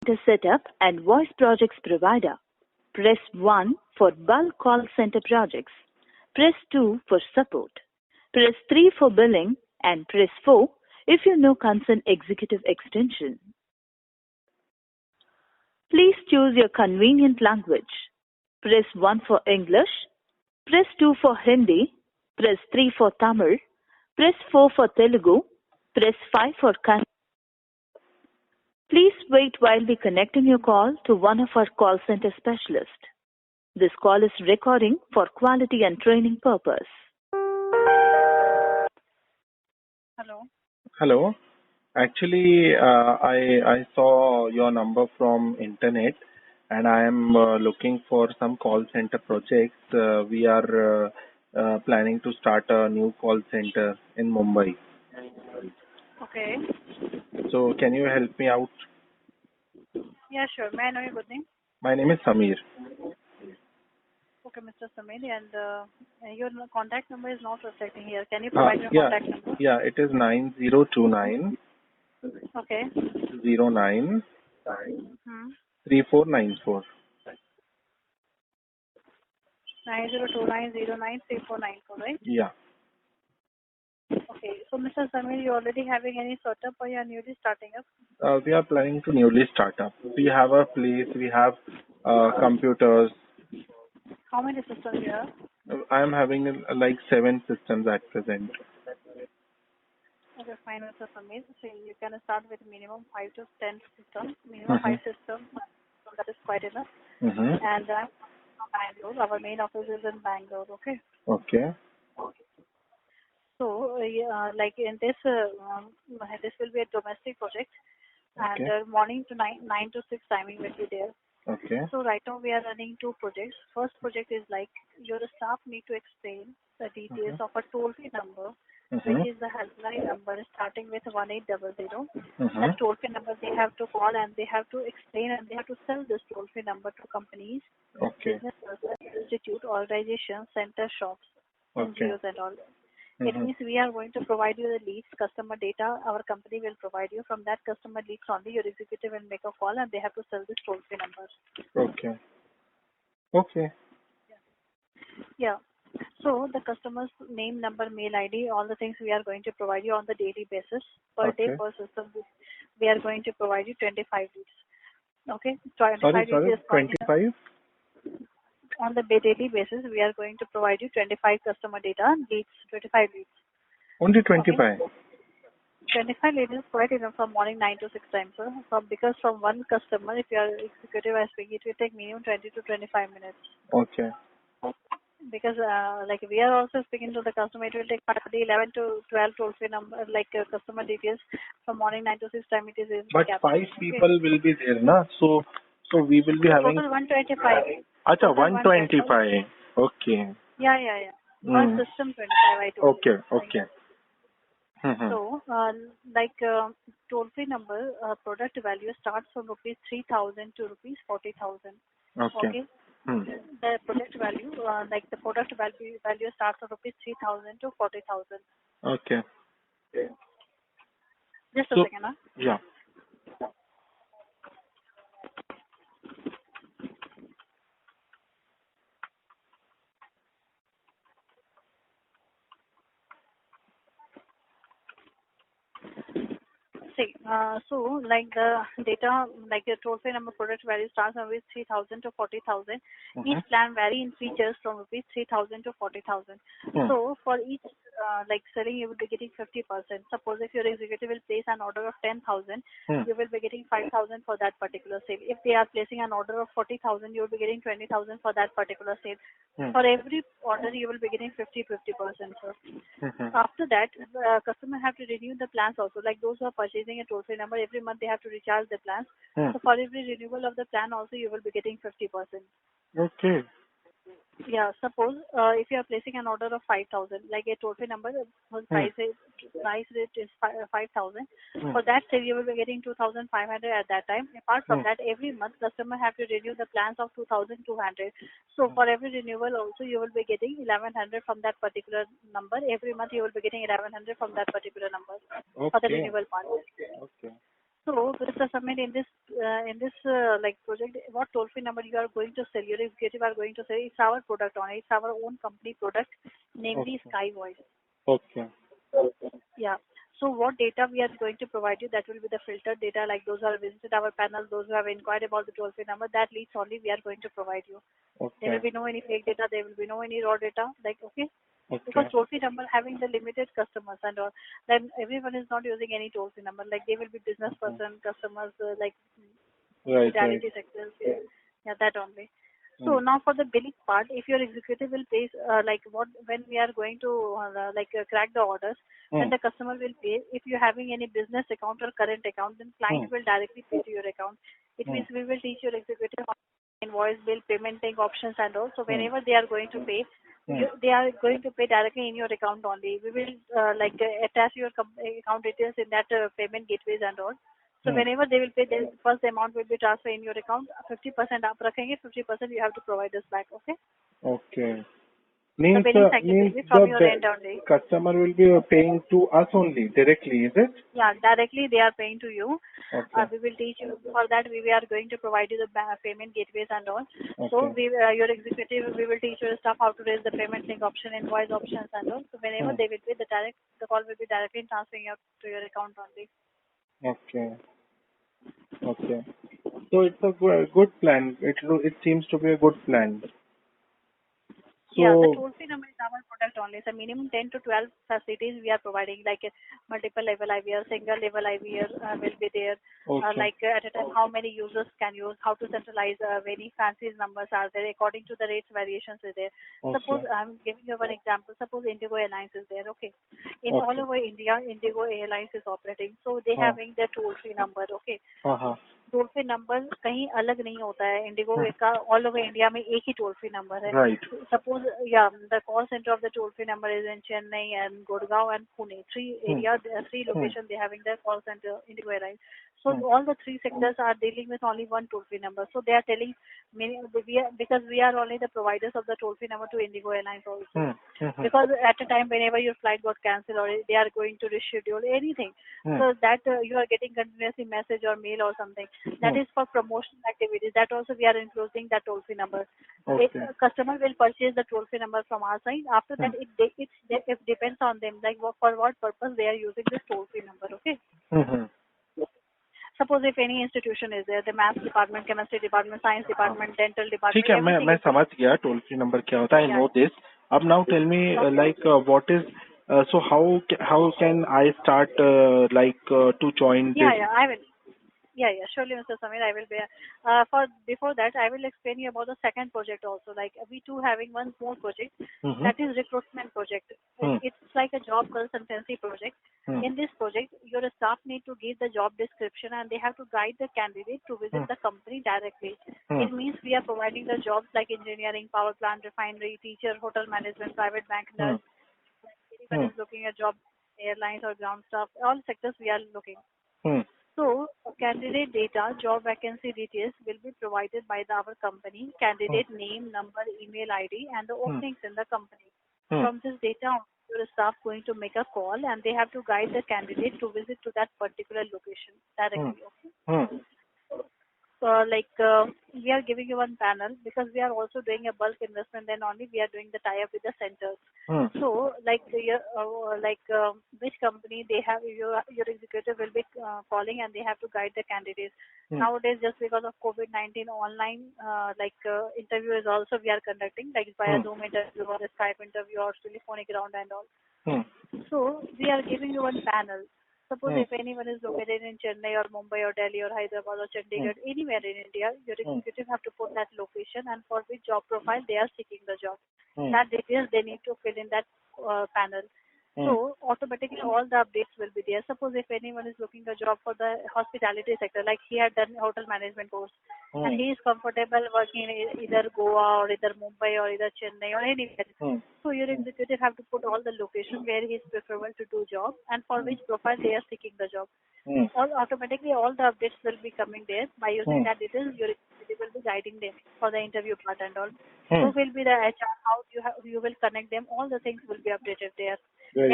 center setup and voice projects provider. Press 1 for bulk call center projects. Press 2 for support. Press 3 for billing and press 4 if you know concerned executive extension. Please choose your convenient language. Press 1 for English. Press 2 for Hindi. Press 3 for Tamil. Press 4 for Telugu. Press 5 for Kannada. Please wait while we connecting your call to one of our call center specialists. This call is recording for quality and training purpose. Hello. Hello. Actually, I saw your number from internet, and I am looking for some call center projects. We are planning to start a new call center in Mumbai. Okay. So, can you help me out? Yeah, sure. May I know your good name? My name is Samir. Okay, Mr. Samir, and your contact number is not reflecting here. Can you provide your contact number? Yeah, it is 9029 Okay. 09 3494. 9029093494, right? Yeah. Okay. So, Mr. Samir, you already having any setup or you are newly starting up? We are planning to newly start up. We have a place, we have computers. How many systems you have? I am having like 7 systems at present. Okay, fine, Mr. Samir. So, you can start with minimum 5 to 10 systems. Minimum 5 systems, so that is quite enough. And I'm from Bangalore. Our main office is in Bangalore, okay? Okay. So, like in this will be a domestic project, Okay. and morning to 9 to 6 timing will be there. Okay. So right now we are running 2 projects. First project is like your staff need to explain the details of a toll-free number, which is the helpline number starting with 1800. That toll-free number they have to call and they have to explain and they have to sell this toll-free number to companies, Okay. business institute, organizations, center shops, NGOs and all. It means we are going to provide you the leads, customer data. Our company will provide you. From that customer leads only, your executive will make a call and they have to sell this toll-free number. Okay. Okay. Yeah. So the customer's name, number, mail ID, all the things we are going to provide you on the daily basis. Per day, per system, we are going to provide you 25 leads. Okay? 25 Sorry, 25? On the daily basis, we are going to provide you 25 customer data leads, 25 leads. Only 25? Okay? 25 leads is quite enough from morning 9 to 6 times, sir. Because from one customer, if you are executive I speak, it will take minimum 20 to 25 minutes. Okay. Because like we are also speaking to the customer, it will take 11 to 12 toll-free number, like customer details from morning 9 to 6 time it is. But 5 people will be there, na? So we will be having... Total 125. Acha, 125. Okay. Yeah. One system 25 I told you. Okay. So, like toll-free number, product value starts from rupees 3,000 to rupees 40,000. Okay. The product value, like the product value starts from rupees 3,000 to 40,000. Okay. Just a second, huh? Yeah. See, so like the data, like the toll-free number product value starts with 3,000 to 40,000. Each plan vary in features from rupees 3,000 to 40,000. So for each like selling, you will be getting 50%. Suppose if your executive will place an order of 10,000, you will be getting 5,000 for that particular sale. If they are placing an order of 40,000, you will be getting 20,000 for that particular sale. For every order, you will be getting 50%. Sir. After that, the customer have to renew the plans also. Like those who are purchasing a toll-free number, every month they have to recharge the plans. So for every renewal of the plan also, you will be getting 50%. Okay. Yeah, suppose if you are placing an order of 5,000, like a toll-free number, price rate is 5,000. For that sale, you will be getting 2,500 at that time. Apart from that, every month customer have to renew the plans of 2,200. So for every renewal also, you will be getting 1,100 from that particular number. Every month you will be getting 1,100 from that particular number for the renewal part. Okay. So, Mr. Samir, in this like project, what toll free number you are going to sell? Your executive are going to sell. It's our product only. It's our own company product, namely Okay. Sky Voice. Okay. Yeah. So what data we are going to provide you? That will be the filtered data, like those who have visited our panel, those who have inquired about the toll free number. That leads only we are going to provide you. There will Okay. be no any fake data. There will be no any raw data. Like okay. Because Okay. toll free number having the limited customers and all, then everyone is not using any toll free number. Like they will be business Okay. person customers, like Right. Right. hospitality sectors. Yeah, that only. So Hmm. now for the billing part, if your executive will pay, like what when we are going to crack the orders, then Hmm. the customer will pay. If you're having any business account or current account, then client Hmm. will directly pay to your account. It Hmm. means we will teach your executive on invoice, bill, paymenting options and all. So Hmm. whenever they are going to pay, Hmm. they are going to pay directly in your account only. We will attach your account details in that payment gateways and all. So Hmm. whenever they will pay, then first the amount will be transferred in your account. 50% आप रखेंगे, 50% you have to provide us back. Okay. Okay. The Means billing cycle will means be the from your end only. customer will be paying to us only directly, is it? Yeah, directly they are paying to you. Okay. We will teach you for that. We are going to provide you the payment gateways and all. So Okay. your executive, we will teach your staff how to raise the payment link option, invoice options and all. So whenever Hmm. they will pay, the call will be directly transferring out to your account only. Okay. Okay. So it's a good plan. It seems to be a good plan. Yeah, the So toll-free number is our product only. So minimum 10 to 12 facilities we are providing, like multiple level IVR, single level IVR will be there. okay. At a time, how many users can use, how to centralize, very fancy numbers are there, according to the rates variations is there. Suppose, Okay. I'm giving you one example. Suppose Indigo Airlines is there, okay. In all Okay. over India, Indigo Airlines is operating. So they हाँ having their toll-free number, okay. हाँ हाँ toll free number कहीं अलग नहीं होता है Indigo का all over India में एक ही टोल फ्री नंबर है right. सपोज या the call centre of the toll free number is in Chennai and Gurgaon and Pune. Three locations they having their call center Indigo Airlines. So all the three sectors are dealing with only one toll free number. So they are telling because we are only the providers of the toll free number to Indigo Airlines also. Because at a time whenever your flight got cancelled or they are going to reschedule anything, so that you are getting continuously message or mail or something. That is for promotional activities. That also we are including that toll free number. Okay. A customer will purchase the toll free number from our side. After that, it depends on them, like for what purpose they are using this toll free number. Okay. Suppose if any institution is there, the maths department, chemistry department, science department, dental department, ठीक है मैं everything is समझ गया toll free number क्या होता है I yeah. No this अब now tell me like what is so how can I start like to join Yeah, this I will. Yeah, surely, Mr. Samir, I will be. Before that, I will explain you about the second project also. Like we too having one more project that is recruitment project. It's like a job consultancy project. In this project, your staff need to give the job description and they have to guide the candidate to visit the company directly. It means we are providing the jobs like engineering, power plant, refinery, teacher, hotel management, private bank, nurse. Anyone is looking at job, airlines or ground staff, all sectors we are looking. So, candidate data, job vacancy details will be provided by our company, candidate name, number, email ID, and the openings in the company. From this data, your staff going to make a call and they have to guide the candidate to visit to that particular location directly. Okay? We are giving you one panel because we are also doing a bulk investment. Then only we are doing the tie-up with the centers. So, which company they have, your executive will be calling and they have to guide the candidates. Nowadays, just because of COVID-19, online interview is also we are conducting, like via Zoom interview or a Skype interview or telephonic round and all. So, we are giving you one panel. Suppose if anyone is located in Chennai or Mumbai or Delhi or Hyderabad or Chandigarh, anywhere in India, your executive have to put that location and for which job profile they are seeking the job. That details they need to fill in that panel. So automatically all the updates will be there. Suppose if anyone is looking a job for the hospitality sector, like he had done hotel management course, and he is comfortable working in either Goa or either Mumbai or either Chennai or anywhere. So your executive have to put all the location where he is preferable to do job and for which profile they are seeking the job. Automatically all the updates will be coming there. By using that details, your executive will be guiding them for the interview part and all. Who will be the HR, how you will connect them, all the things will be updated there.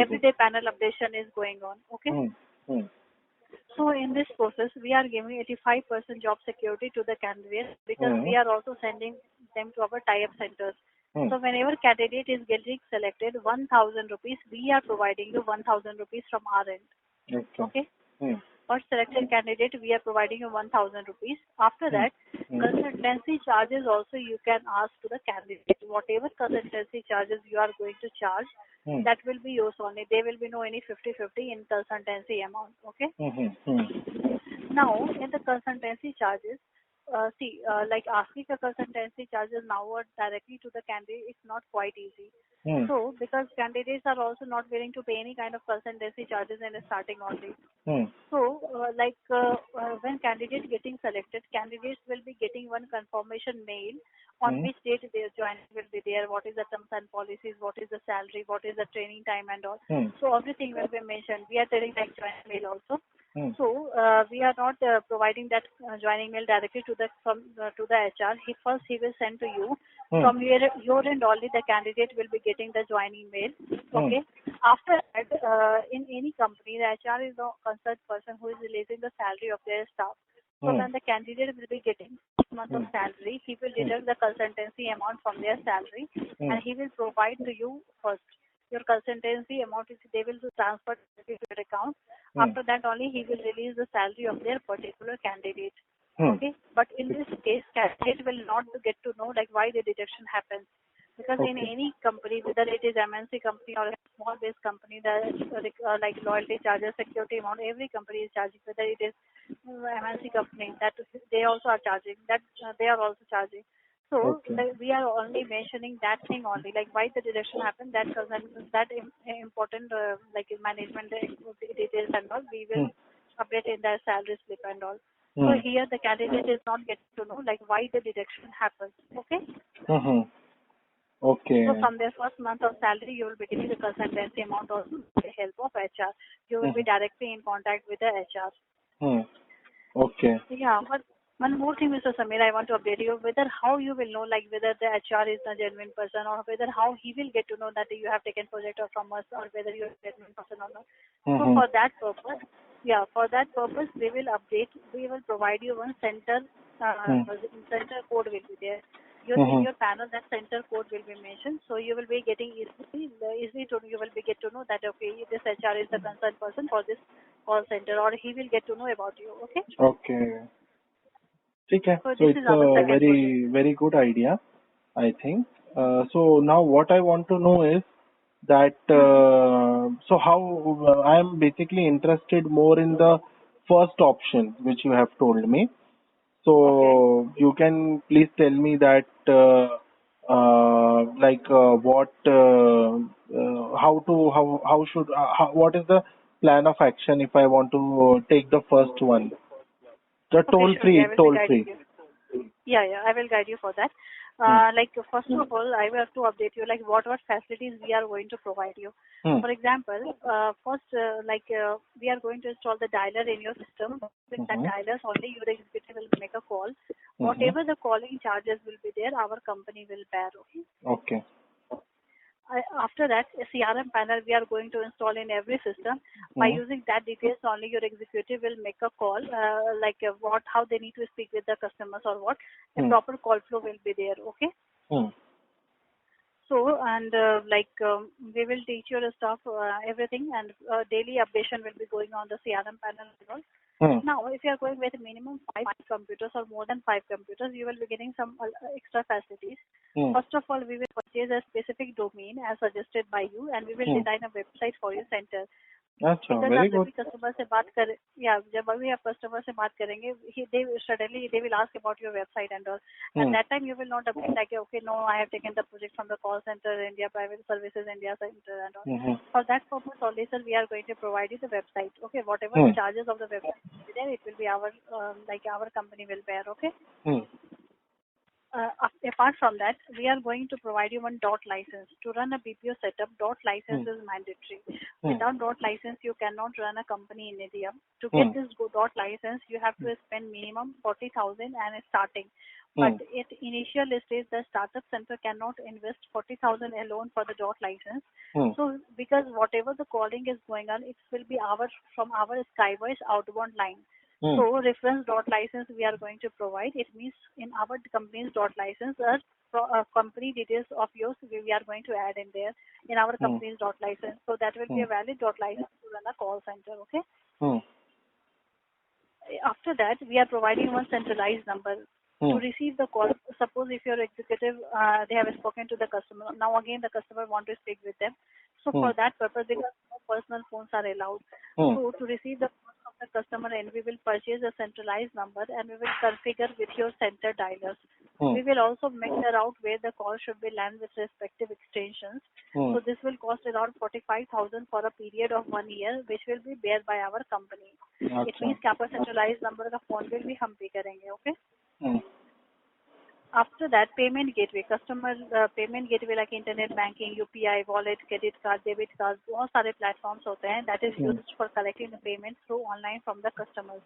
Everyday panel updation is going on. Okay. So in this process, we are giving 85% job security to the candidates because we are also sending them to our tie-up centers. So whenever candidate is getting selected, 1,000 rupees, we are providing you 1,000 rupees from our end. Okay? For selected candidate, we are providing you 1,000 rupees. After that, consultancy charges also you can ask to the candidate. Whatever consultancy charges you are going to charge, that will be yours only. There will be no any 50-50 in consultancy amount. Okay? Now, in the consultancy charges, like asking the consultancy charges now or directly to the candidate is not quite easy. So, because candidates are also not willing to pay any kind of consultancy charges in the starting only. So, when candidate getting selected, candidates will be getting one confirmation mail on which date their joining will be there, what is the terms and policies, what is the salary, what is the training time and all. So, everything will be mentioned. We are telling like joining mail also. So we are not providing that joining mail directly to the HR. He will send to you. From your end only the candidate will be getting the joining mail. Okay. After that, in any company, the HR is the concerned person who is releasing the salary of their staff. So when the candidate will be getting 6 months of salary, he will deduct the consultancy amount from their salary and he will provide to you first. Your consultancy amount is they will transfer to your account. After that only he will release the salary of their particular candidate. Okay, but in this case, candidate will not get to know like why the deduction happens, because in any company, whether it is MNC company or a small based company, the like loyalty charges, security amount, every company is charging. Whether it is MNC company, that they also are charging. That they are also charging. So we are only mentioning that thing only, like why the deduction happened. That important like management details and all. We will update in the salary slip and all. So here the candidate is not getting to know like why the deduction happens. Okay. Okay. So from their first month of salary, you will be getting the consultancy amount also with the help of HR. You will be directly in contact with the HR. Okay. Yeah, but one more thing, Mr. Samir, I want to update you whether how you will know like whether the HR is a genuine person or whether how he will get to know that you have taken project from us or whether you are a genuine person or not. So for that purpose, we will provide you one center code will be there. In your panel, that center code will be mentioned. So you will be getting you will be get to know that okay, this HR is the concerned person for this call center, or he will get to know about you. Okay. Okay. Okay. So So this it's is our a second very good idea, I think. So now what I want to know is that so how I am basically interested more in the first option which you have told me. So you can please tell me that what is the plan of action if I want to take the first one, the toll free. Yeah, I will guide you for that. Like first of all, I will have to update you like what facilities we are going to provide you. For example, first we are going to install the dialer in your system. With that dialers only your executive will make a call. Whatever the calling charges will be there, our company will bear. Okay. After that, a CRM panel we are going to install in every system. By using that details only, your executive will make a call, how they need to speak with the customers or what. A proper call flow will be there. Okay. So, and we will teach your staff everything, and daily updation will be going on the CRM panel as well. Now, if you are going with a minimum 5 computers or more than 5 computers, you will be getting some extra facilities. First of all, we will purchase a specific domain as suggested by you, and we will design a website for your center. अच्छा, very good. Customer से बात कर जब अभी आप customer से बात करेंगे they will ask about your website and all. At that time you will not update like okay, no, I have taken the project from the call center India Private Services India Center and all. For that purpose only, sir, we are going to provide you the website. Okay, whatever the charges of the website will be there, it will be our company will bear. Okay. apart from that, we are going to provide you one dot license. To run a BPO setup, dot license is mandatory. Without dot license, you cannot run a company in India. To get this dot license, you have to spend minimum 40,000 and starting. But at initial stage, the startup center cannot invest 40,000 alone for the dot license. So because whatever the calling is going on, it will be from our Skywise outbound line. So reference dot license we are going to provide. It means in our company's dot license, company details of yours we are going to add in there in our company's dot license. So that will be a valid dot license to run a call center. Okay. After that, we are providing one centralized number to receive the call. Suppose if your executive, they have spoken to the customer. Now again, the customer want to speak with them. So for that purpose, because no personal phones are allowed. So to receive the call from the customer, and we will purchase a centralized number and we will configure with your center dialers. We will also make the route where the call should be land with respective extensions. So this will cost around 45,000 for a period of 1 year, which will be bear by our company. It means कि आपका centralized number का phone bill भी हम pay करेंगे. Okay. After that, payment gateway, customer payment gateway like internet banking, UPI, wallet, credit card, debit cards, बहुत सारे platforms होते हैं that is used for collecting the payment through online from the customers.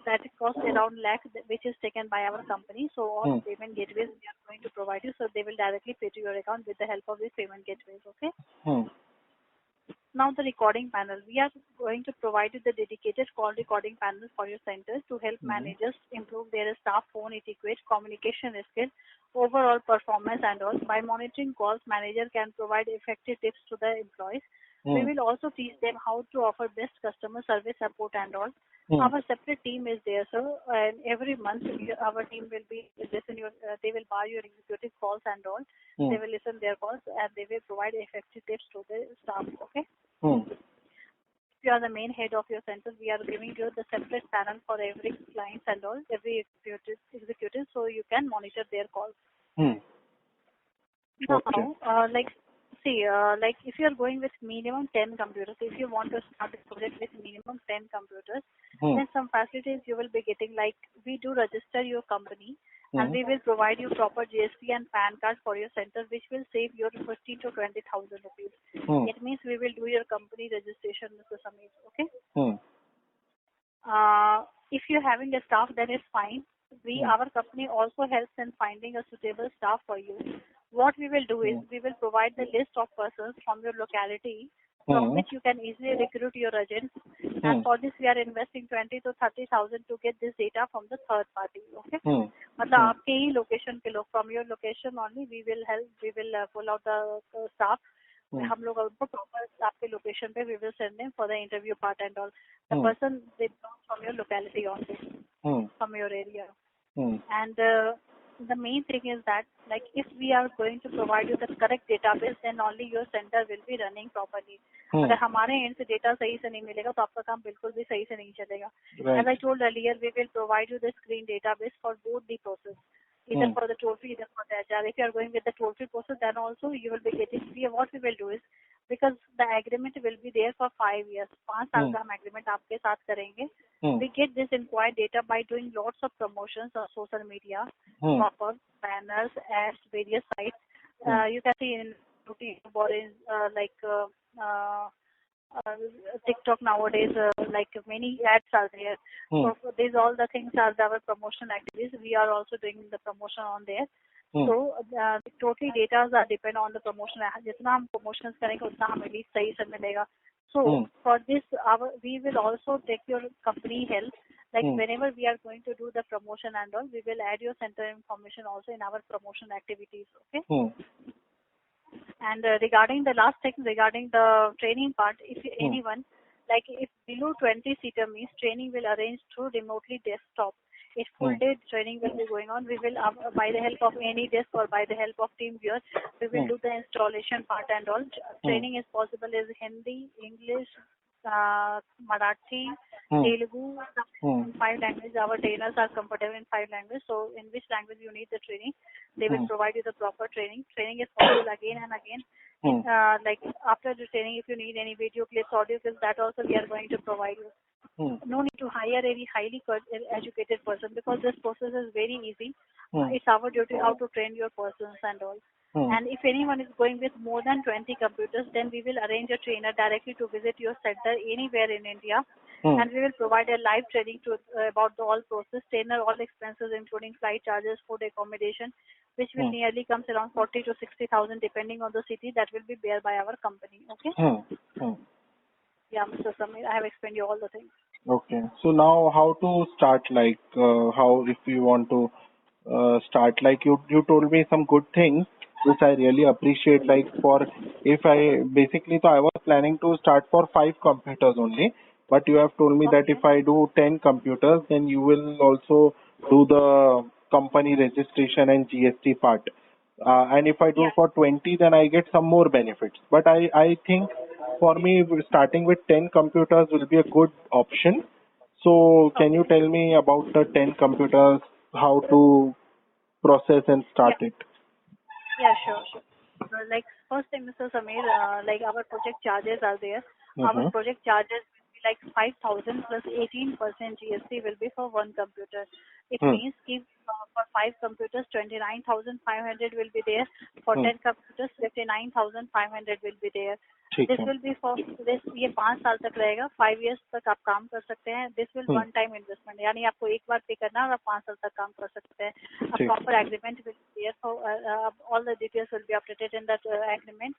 That costs around lakh, which is taken by our company. So all payment gateways we are going to provide you, so they will directly pay to your account with the help of these payment gateways. Okay. Now the recording panel. We are going to provide you the dedicated call recording panel for your centers to help managers improve their staff phone etiquette, communication skills, overall performance and all. By monitoring calls, manager can provide effective tips to the employees. We will also teach them how to offer best customer service support and all. Our separate team is there, sir, and every month our team will be they will bar your executive calls and all. They will listen their calls and they will provide effective tips to the staff. Okay. If you are the main head of your center, we are giving you the separate panel for every client and all, every executive, so you can monitor their calls. Now, like if you are going with minimum 10 computers, if you want to start a project with minimum 10 computers, then some facilities you will be getting, like we do register your company and we will provide you proper GST and PAN card for your center, which will save your 15 to 20,000 rupees. It means we will do your company registration, Mr. Samir. Okay. If you're having a staff, then it's fine. Our company also helps in finding a suitable staff for you. What we will do is we will provide the list of persons from your locality from which you can easily recruit your agents. And for this, we are investing 20 to 30,000 to get this data from the third party. Okay. मतलब आपके ही location के लोग, from your location only we will pull out the staff. हम लोग उनको proper आपके location पे we will send them for the interview part and all. The person they belong from your locality only, from your area. And the main thing is that, like, if we are going to provide you the correct database, then only your center will be running properly. अगर हमारे end से data सही से नहीं मिलेगा तो आपका काम बिल्कुल भी सही से नहीं चलेगा. As I told earlier, we will provide you the screen database for both the process, either for the toll free, either for the HR. If you are going with the toll free process, then also you will be getting free. What we will do is, because the agreement will be there for 5 years, 5 साल का हम agreement आपके साथ करेंगे. We get this inquiry data by doing lots of promotions on social media, proper banners, ads, various sites. You can see in TikTok nowadays, like many ads are there. So these all the things are our promotion activities. We are also doing the promotion on there. So totally data are depend on the promotion. जितना हम promotions करेंगे उतना हमें lead सही से मिलेगा. So for this, we will also take your company help. Like whenever we are going to do the promotion and all, we will add your center information also in our promotion activities. Okay. And regarding the last thing, regarding the training part, if anyone, like if below 20 seater means, training will arrange through remotely desktop. If full day training will be going on, we will, by the help of any desk or by the help of TeamViewer, we will do the installation part and all. Training is possible as Hindi, English, Marathi, Telugu, in 5 languages. Our trainers are comfortable in 5 languages. So in which language you need the training, they will provide you the proper training. Training is possible again and again. Like after the training, if you need any video clips, audio clips, that also we are going to provide you. No need to hire any highly educated person, because this process is very easy. It's our duty how to train your persons and all. And if anyone is going with more than 20 computers, then we will arrange a trainer directly to visit your center anywhere in India. And we will provide a live training to about the all process, trainer, all expenses including flight charges, food, accommodation, which will nearly comes around 40 to 60,000 depending on the city. That will be bear by our company. Okay. Yeah, Mr. Samir, I have explained you all the things. Okay. So now how to start, like how if we want to start, like you told me some good things which I really appreciate, like for if I basically, so I was planning to start for 5 computers only, but you have told me that if I do 10 computers, then you will also do the company registration and GST part. And if I do for 20, then I get some more benefits. But I think for me, starting with 10 computers will be a good option. So can you tell me about the 10 computers, how to process and start it? Yeah, sure. Like first thing, Mr. Samir, like our project charges are there. Our project charges will be like 5,000 plus 18% GST will be for one computer. It means if for 5 computers 29,500 will be there. For 10 computers 59,500 will be there. This will be for this, ये 5 साल तक रहेगा, 5 years तक आप काम कर सकते हैं. This will one time investment, यानी आपको एक बार पे करना है और आप 5 साल तक काम कर सकते हैं. A proper agreement will be there, so all the details will be updated in that agreement.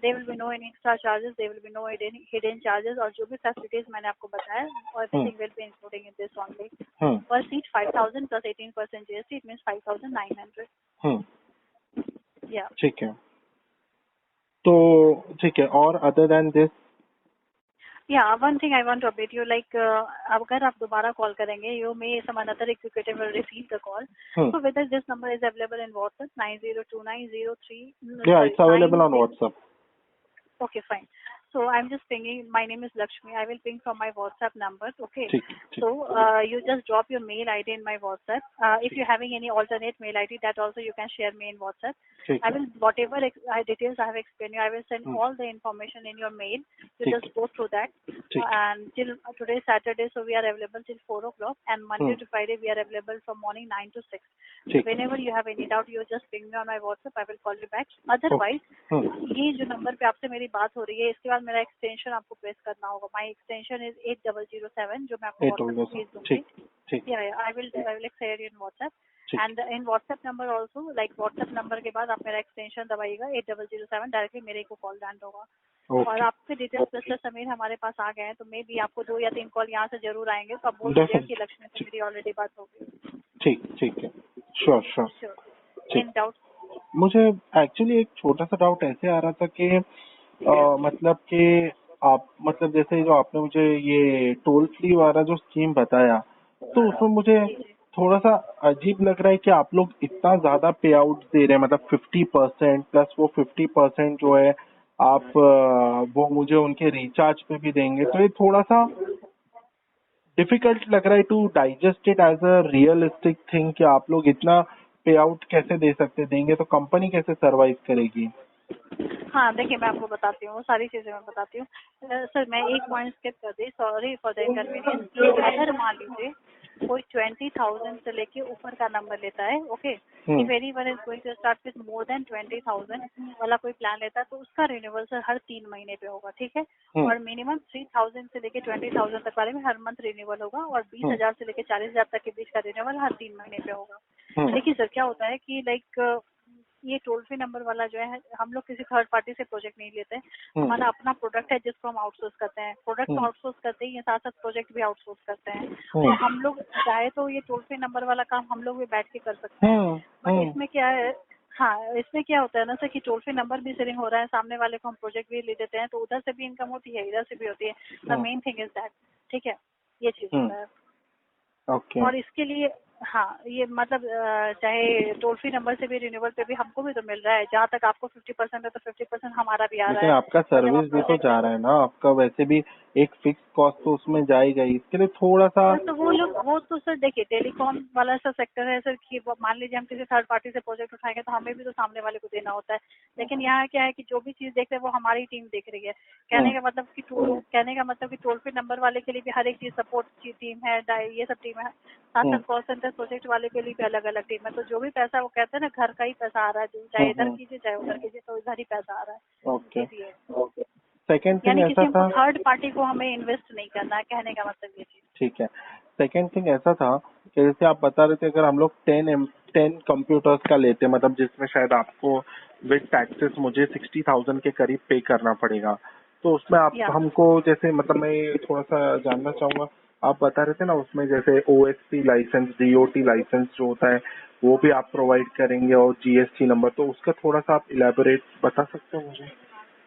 There will be no any extra charges, there will be no hidden charges, और जो भी facilities मैंने आपको बताया, everything will be including in this only. Per seat 5,000 plus 18% GST, it means 5,900. Yeah. ठीक है. तो ठीक है, और other than this? Yeah, one thing I want to update you, like अगर आप दोबारा कॉल करेंगे, you may some another executive will receive the call. So whether this number is available in WhatsApp 902903. Yeah, it's available on WhatsApp. Okay, fine. So I'm just pinging. My name is Lakshmi. I will ping from my WhatsApp number. Okay. So you just drop your mail ID in my WhatsApp. If you're having any alternate mail ID, that also you can share me in WhatsApp. I will whatever details I have explained you, I will send all the information in your mail. You just go through that. And till today is Saturday, so we are available till 4 o'clock. And Monday to Friday we are available from morning 9 to 6. So whenever you have any doubt, you just ping me on my WhatsApp. I will call you back. Otherwise, ये जो number पे आपसे मेरी बात हो रही है, इसके बाद मेरा एक्सटेंशन आपको प्रेस करना होगा. माय एक्सटेंशन इज 8007, जो मैं आपको व्हाट्सएप पे भेज दूंगी. I will share in WhatsApp. And in WhatsApp number also, like WhatsApp number के बाद आप मेरा एक्सटेंशन दबाइएगा 8007, डायरेक्टली मेरे को कॉल लैंड होगा. और आपके डिटेल्स मिस्टर समीर हमारे पास आ गए हैं, तो मे भी आपको 2 या 3 कॉल यहाँ से जरूर आएंगे. तो आप बोल दीजिए कि लक्ष्मी से मेरी ऑलरेडी बात हो गई. ठीक है. श्योर. इन डाउट मुझे एक्चुअली एक छोटा सा डाउट ऐसे आ रहा था कि मतलब कि आप, मतलब जैसे जो आपने मुझे ये टोल फ्री वाला जो स्कीम बताया, तो उसमें मुझे थोड़ा सा अजीब लग रहा है कि आप लोग इतना ज्यादा पे आउट दे रहे हैं, मतलब 50% प्लस वो 50% जो है आप वो मुझे उनके रिचार्ज पे भी देंगे. तो ये थोड़ा सा डिफिकल्ट लग रहा है to digest it as a realistic thing कि आप लोग इतना पे आउट कैसे दे सकते, देंगे तो कंपनी कैसे सर्वाइव करेगी. हाँ, देखिए मैं आपको बताती हूँ, वो सारी चीजें मैं बताती हूँ. सर मैं एक पॉइंट स्किप कर दी, सॉरी फॉर द इनकन्वीनियंस. अगर मान लीजिए कोई 20,000 से लेके ऊपर का नंबर लेता है, okay, if anyone is going to start with more than 20,000 वाला कोई प्लान लेता है, तो उसका रिन्यूअल सर हर 3 महीने पे होगा. ठीक है. और मिनिमम 3,000 से लेके 20,000 तक वाले में हर मंथ रिन्यूअल होगा, और 20,000 से लेके 40,000 तक के बीच का रिन्यूअल हर 3 महीने पे होगा. देखिए सर क्या होता है कि लाइक ये टोल फ्री नंबर वाला जो है, हम लोग किसी थर्ड पार्टी से प्रोजेक्ट नहीं लेते हैं. हमारा अपना प्रोडक्ट है जिसको हम आउटसोर्स करते हैं. प्रोडक्ट को आउटसोर्स करते ही साथ साथ प्रोजेक्ट भी आउटसोर्स करते हैं. तो हम लोग चाहे तो ये टोल फ्री नंबर वाला काम हम लोग भी बैठ के कर सकते हैं. बट इसमें क्या है, हाँ इसमें क्या होता है ना सर कि टोल फ्री नंबर भी सेलिंग हो रहा है, सामने वाले को हम प्रोजेक्ट भी ले देते हैं, तो उधर से भी इनकम होती है, इधर से भी होती है. The main thing is that. ठीक है, ये चीज होता है. और इसके लिए हाँ, ये मतलब चाहे टोल फ्री नंबर से भी रिन्यूअल पे भी हमको भी तो मिल रहा है. जहाँ तक आपको 50% है तो 50% हमारा भी आ रहा है. लेकिन आपका सर्विस भी तो जा रहा है ना, आपका वैसे भी एक फिक्स कॉस्ट तो उसमें जाएगा ही. इसके लिए थोड़ा सा तो वो तो सर देखिए टेलीकॉम वाला सा सेक्टर है सर कि मान लीजिए हम किसी थर्ड पार्टी से प्रोजेक्ट उठाएंगे तो हमें भी तो सामने वाले को देना होता है. लेकिन यहाँ क्या है कि जो भी चीज देख रहे हैं वो हमारी टीम देख रही है। कहने का मतलब कि टोल फ्री नंबर वाले के लिए भी हर एक चीज सपोर्ट की टीम है, ये सब टीम है, साथ साथ कॉल सेंटर प्रोजेक्ट वाले के लिए भी अलग अलग टीम है। तो जो भी पैसा वो कहते हैं ना, घर का ही पैसा आ रहा है, चाहे इधर कीजिए चाहे उधर कीजिए, तो इधर ही पैसा आ रहा है। ओके। इसलिए सेकेंड थिंग यानी ऐसा किसी था, थर्ड पार्टी को हमें इन्वेस्ट नहीं करना है, कहने का मतलब ये चीज। ठीक है। सेकेंड थिंग ऐसा था कि जैसे आप बता रहे थे अगर हम लोग 10 कंप्यूटर्स का लेते, मतलब जिसमें शायद आपको विद टैक्सेस मुझे 60,000 के करीब पे करना पड़ेगा, तो उसमें आप हमको जैसे, मतलब मैं थोड़ा सा जानना चाहूंगा, आप बता रहे थे ना उसमें जैसे OSP लाइसेंस, DOT लाइसेंस जो होता है वो भी आप प्रोवाइड करेंगे और GST नंबर, तो उसका थोड़ा सा आप इलेबोरेट बता सकते हो मुझे?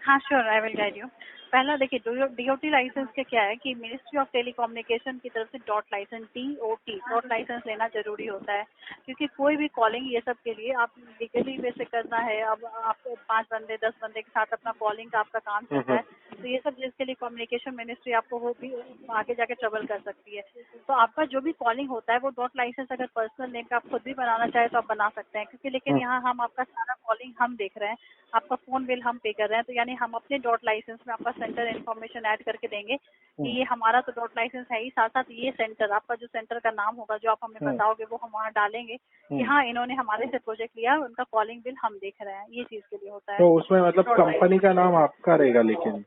हाँ sure, I will guide you. पहला देखिए, DOT लाइसेंस का क्या है कि मिनिस्ट्री ऑफ टेलीकम्युनिकेशन की तरफ से डॉट लाइसेंस लेना जरूरी होता है, क्योंकि कोई भी कॉलिंग ये सब के लिए आप लीगली वे से करना है। अब आप 5 बंदे 10 बंदे के साथ अपना कॉलिंग का आपका काम चलता है, तो ये सब जिसके लिए कम्युनिकेशन मिनिस्ट्री आपको वो भी आगे जाके ट्रबल कर सकती है। तो आपका जो भी कॉलिंग होता है वो डॉट लाइसेंस अगर पर्सनल नेम का आप खुद भी बनाना चाहे तो आप बना सकते हैं, क्योंकि लेकिन यहाँ हम आपका सारा कॉलिंग हम देख रहे हैं, आपका फोन बिल हम पे कर रहे हैं, तो यानी हम अपने डॉट लाइसेंस में आपका सेंटर इन्फॉर्मेशन ऐड करके देंगे कि ये हमारा तो डॉट लाइसेंस है ही, साथ साथ ये सेंटर, आपका जो सेंटर का नाम होगा जो आप हमें बताओगे वो हम वहाँ डालेंगे कि हाँ इन्होंने हमारे से प्रोजेक्ट लिया, उनका कॉलिंग बिल हम देख रहे हैं। ये चीज के लिए होता है। तो उसमें मतलब कंपनी का नाम आपका रहेगा लेकिन?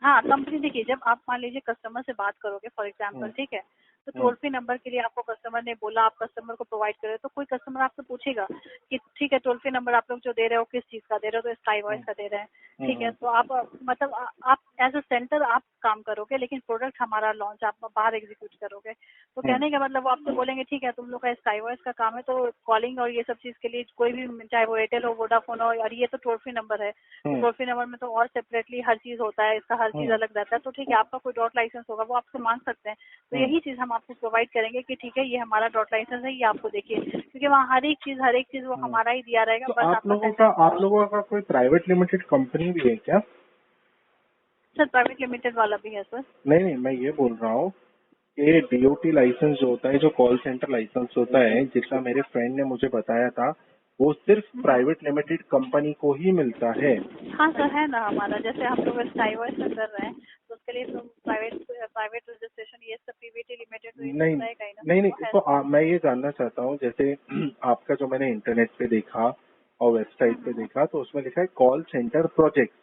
हाँ, कंपनी देखिए, जब आप मान लीजिए कस्टमर से बात करोगे फॉर एग्जांपल, ठीक है, तो टोल फ्री नंबर के लिए आपको कस्टमर ने बोला, आप कस्टमर को प्रोवाइड करें, तो कोई कस्टमर आपसे पूछेगा कि ठीक है टोल फ्री नंबर आप लोग जो दे रहे हो किस चीज का दे रहे हो, तो स्काई वॉइस का दे रहे हैं, ठीक है। तो आप मतलब आप एज अ सेंटर आप काम करोगे, लेकिन प्रोडक्ट हमारा लॉन्च आप बाहर एग्जीक्यूट करोगे। तो कहने का मतलब वो आपसे बोलेंगे ठीक है तुम लोग का स्काई वॉइस का काम है, तो कॉलिंग और ये सब चीज के लिए कोई भी, चाहे वो एयरटेल हो, वोडाफोन हो, और ये तो टोल फ्री नंबर है, तो टोल फ्री नंबर में तो और सेपरेटली हर चीज होता है, इसका हर चीज अलग रहता है। तो ठीक है, आपका कोई डॉट लाइसेंस होगा वो आपसे मांग सकते हैं, तो यही चीज हम आपको प्रोवाइड करेंगे कि ठीक है ये हमारा डॉट लाइसेंस है, ये आपको देखिए, क्योंकि वहाँ हर एक चीज वो हमारा ही दिया रहेगा। तो बस आप लोगों का कोई प्राइवेट लिमिटेड कंपनी भी है क्या? सर प्राइवेट लिमिटेड वाला भी है सर। नहीं, मैं ये बोल रहा हूँ कि DOT लाइसेंस जो होता है, जो कॉल सेंटर लाइसेंस होता है, जितना मेरे फ्रेंड ने मुझे बताया था, वो सिर्फ प्राइवेट लिमिटेड कंपनी को ही मिलता है। हाँ सर, है ना हमारा, जैसे हम लोग स्काई वॉइस में कर रहे हैं तो उसके लिए तो प्राइवेट रजिस्ट्रेशन ये सब PVT लिमिटेड तो ये नहीं सब रहेगा ही ना। नहीं नहीं, तो मैं ये जानना चाहता हूँ, जैसे आपका जो मैंने इंटरनेट पे देखा और वेबसाइट पे देखा, तो उसमें लिखा है कॉल सेंटर प्रोजेक्ट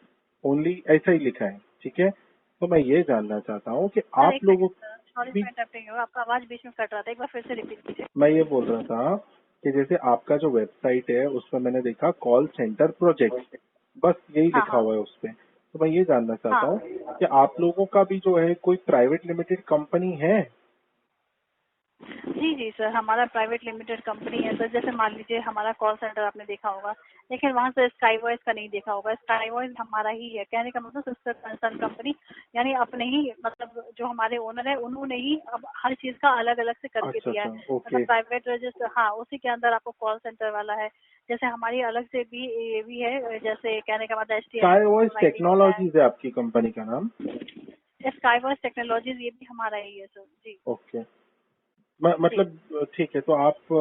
ओनली, ऐसा ही लिखा है, ठीक है। तो मैं ये जानना चाहता हूँ कि सर आप एक लोगों second sir, sorry for interrupting you, आपका आवाज बीच में कट रहा था, एक बार फिर से रिपीट कीजिए। मैं ये बोल रहा था कि जैसे आपका जो वेबसाइट है उसमें मैंने देखा कॉल सेंटर प्रोजेक्ट, बस यही हाँ लिखा हाँ हुआ है उस पे। तो मैं ये जानना चाहता हाँ। हूँ कि आप लोगों का भी जो है कोई प्राइवेट लिमिटेड कंपनी है? जी जी सर, हमारा प्राइवेट लिमिटेड कंपनी है सर। जैसे मान लीजिए हमारा कॉल सेंटर आपने देखा होगा, लेकिन वहाँ से स्काई वॉइस का नहीं देखा होगा। स्काई वॉइस हमारा ही है, कहने का मतलब सिस्टर कंसर्न कंपनी, यानी अपने ही, मतलब जो हमारे ओनर है उन्होंने ही अब हर चीज का अलग अलग से करके अच्छा दिया है। अच्छा, ओके। मतलब प्राइवेट रजिस्टर, हाँ, उसी के अंदर आपको कॉल सेंटर वाला है। जैसे हमारी अलग से भी ये भी है, जैसे कहने का मतलब स्काई वॉइस STI टेक्नोलॉजीज है आपकी कंपनी का नाम? स्काई वॉइस टेक्नोलॉजीज, ये भी हमारा ही है सर जी। ओके। जी, मतलब ठीक है, तो आप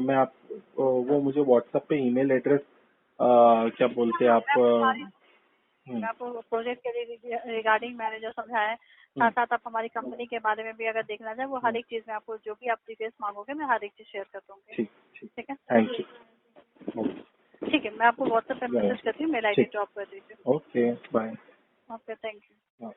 मैं आप वो मुझे व्हाट्सएप पे ईमेल एड्रेस क्या बोलते हैं आप? मैं आपको प्रोजेक्ट के रिगार्डिंग मैनेजर समझाया, साथ साथ आप हमारी कंपनी के बारे में भी अगर देखना चाहे, वो हर एक चीज में आपको जो भी आप डिटेल्स मांगोगे मैं हर एक चीज शेयर कर दूंगी। ठीक ठीक, ठीक है, थैंक यू। ठीक है, मैं आपको व्हाट्सएप पे मैसेज करती हूँ, मेल ID ठीक, ड्रॉप कर दीजिए। Okay, bye. Okay, thank you.